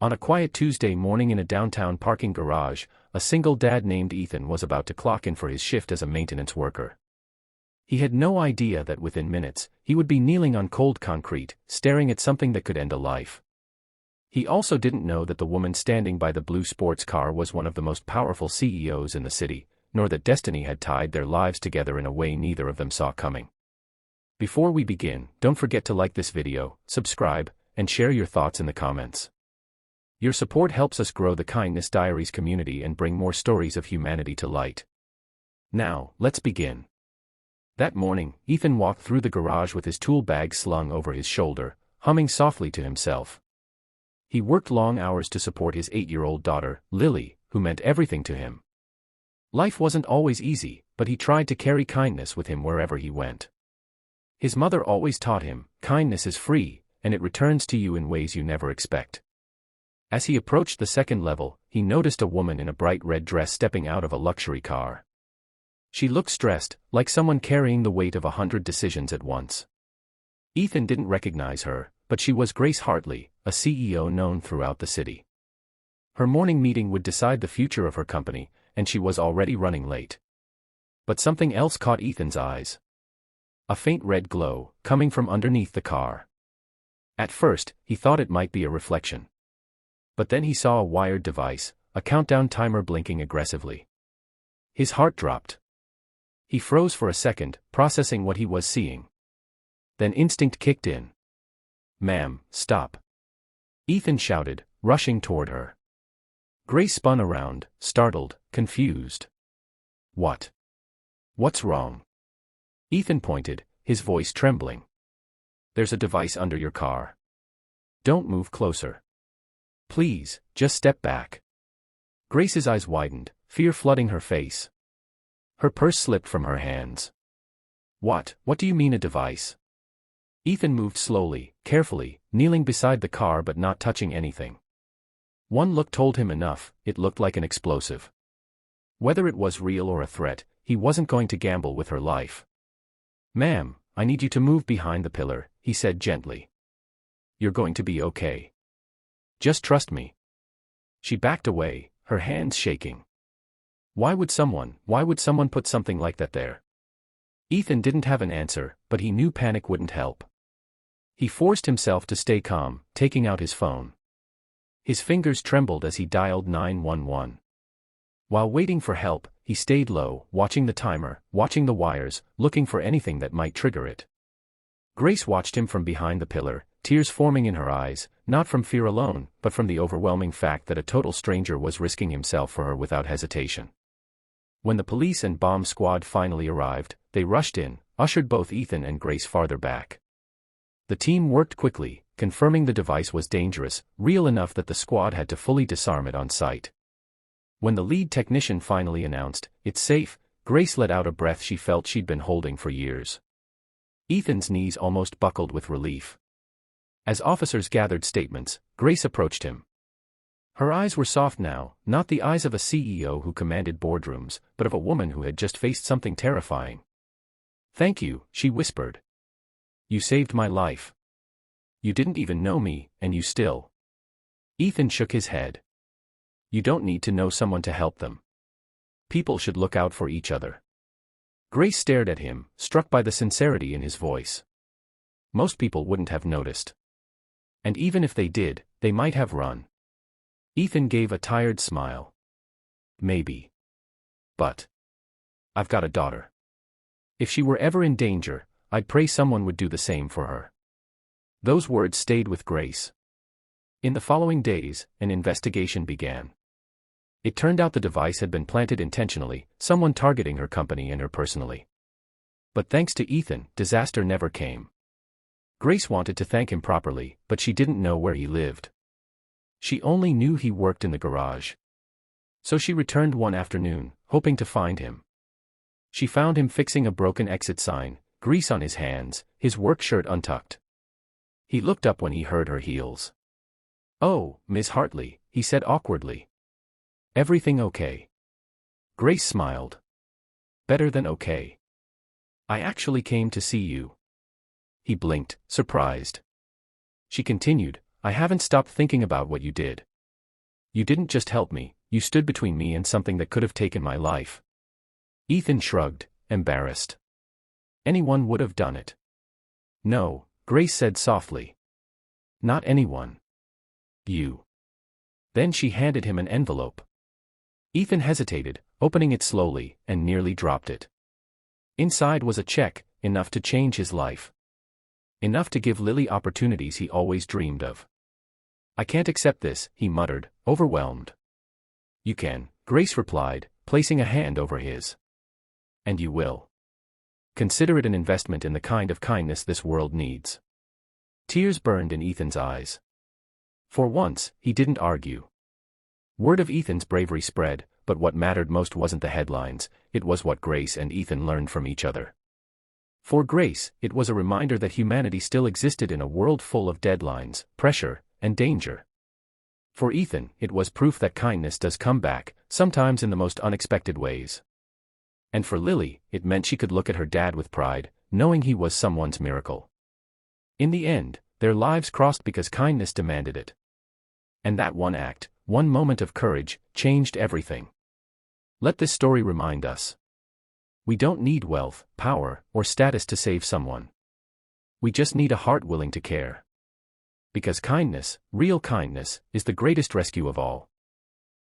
On a quiet Tuesday morning in a downtown parking garage, a single dad named Ethan was about to clock in for his shift as a maintenance worker. He had no idea that within minutes, he would be kneeling on cold concrete, staring at something that could end a life. He also didn't know that the woman standing by the blue sports car was one of the most powerful CEOs in the city, nor that destiny had tied their lives together in a way neither of them saw coming. Before we begin, don't forget to like this video, subscribe, and share your thoughts in the comments. Your support helps us grow the Kindness Diaries community and bring more stories of humanity to light. Now, let's begin. That morning, Ethan walked through the garage with his tool bag slung over his shoulder, humming softly to himself. He worked long hours to support his 8-year-old daughter, Lily, who meant everything to him. Life wasn't always easy, but he tried to carry kindness with him wherever he went. His mother always taught him, kindness is free, and it returns to you in ways you never expect. As he approached the second level, he noticed a woman in a bright red dress stepping out of a luxury car. She looked stressed, like someone carrying the weight of 100 decisions at once. Ethan didn't recognize her, but she was Grace Hartley, a CEO known throughout the city. Her morning meeting would decide the future of her company, and she was already running late. But something else caught Ethan's eyes. A faint red glow, coming from underneath the car. At first, he thought it might be a reflection. But then he saw a wired device, a countdown timer blinking aggressively. His heart dropped. He froze for a second, processing what he was seeing. Then instinct kicked in. "Ma'am, stop!" Ethan shouted, rushing toward her. Grace spun around, startled, confused. "What? What's wrong?" Ethan pointed, his voice trembling. "There's a device under your car. Don't move closer. Please, just step back." Grace's eyes widened, fear flooding her face. Her purse slipped from her hands. What do you mean a device?" Ethan moved slowly, carefully, kneeling beside the car but not touching anything. One look told him enough, it looked like an explosive. Whether it was real or a threat, he wasn't going to gamble with her life. "Ma'am, I need you to move behind the pillar," he said gently. "You're going to be okay. Just trust me." She backed away, her hands shaking. Why would someone put something like that there? Ethan didn't have an answer, but he knew panic wouldn't help. He forced himself to stay calm, taking out his phone. His fingers trembled as he dialed 911. While waiting for help, he stayed low, watching the timer, watching the wires, looking for anything that might trigger it. Grace watched him from behind the pillar, tears forming in her eyes, not from fear alone, but from the overwhelming fact that a total stranger was risking himself for her without hesitation. When the police and bomb squad finally arrived, they rushed in, ushered both Ethan and Grace farther back. The team worked quickly, confirming the device was dangerous, real enough that the squad had to fully disarm it on site. When the lead technician finally announced, "It's safe," Grace let out a breath she felt she'd been holding for years. Ethan's knees almost buckled with relief. As officers gathered statements, Grace approached him. Her eyes were soft now, not the eyes of a CEO who commanded boardrooms, but of a woman who had just faced something terrifying. "Thank you," she whispered. "You saved my life. You didn't even know me, and you still." Ethan shook his head. "You don't need to know someone to help them. People should look out for each other." Grace stared at him, struck by the sincerity in his voice. Most people wouldn't have noticed. And even if they did, they might have run. Ethan gave a tired smile. "Maybe. But I've got a daughter. If she were ever in danger, I'd pray someone would do the same for her." Those words stayed with Grace. In the following days, an investigation began. It turned out the device had been planted intentionally, someone targeting her company and her personally. But thanks to Ethan, disaster never came. Grace wanted to thank him properly, but she didn't know where he lived. She only knew he worked in the garage. So she returned one afternoon, hoping to find him. She found him fixing a broken exit sign, grease on his hands, his work shirt untucked. He looked up when he heard her heels. "Oh, Miss Hartley," he said awkwardly. "Everything okay?" Grace smiled. "Better than okay. I actually came to see you." He blinked, surprised. She continued, "I haven't stopped thinking about what you did. You didn't just help me, you stood between me and something that could have taken my life. Ethan shrugged, embarrassed. Anyone would have done it. No, Grace said softly. Not anyone. You. Then she handed him an envelope. Ethan hesitated, opening it slowly, and nearly dropped it. Inside was a check, enough to change his life. Enough to give Lily opportunities he always dreamed of. I can't accept this, he muttered, overwhelmed. You can, Grace replied, placing a hand over his. And you will. Consider it an investment in the kind of kindness this world needs. Tears burned in Ethan's eyes. For once, he didn't argue. Word of Ethan's bravery spread, but what mattered most wasn't the headlines, it was what Grace and Ethan learned from each other. For Grace, it was a reminder that humanity still existed in a world full of deadlines, pressure, and danger. For Ethan, it was proof that kindness does come back, sometimes in the most unexpected ways. And for Lily, it meant she could look at her dad with pride, knowing he was someone's miracle. In the end, their lives crossed because kindness demanded it. And that one act, one moment of courage, changed everything. Let this story remind us. We don't need wealth, power, or status to save someone. We just need a heart willing to care. Because kindness, real kindness, is the greatest rescue of all.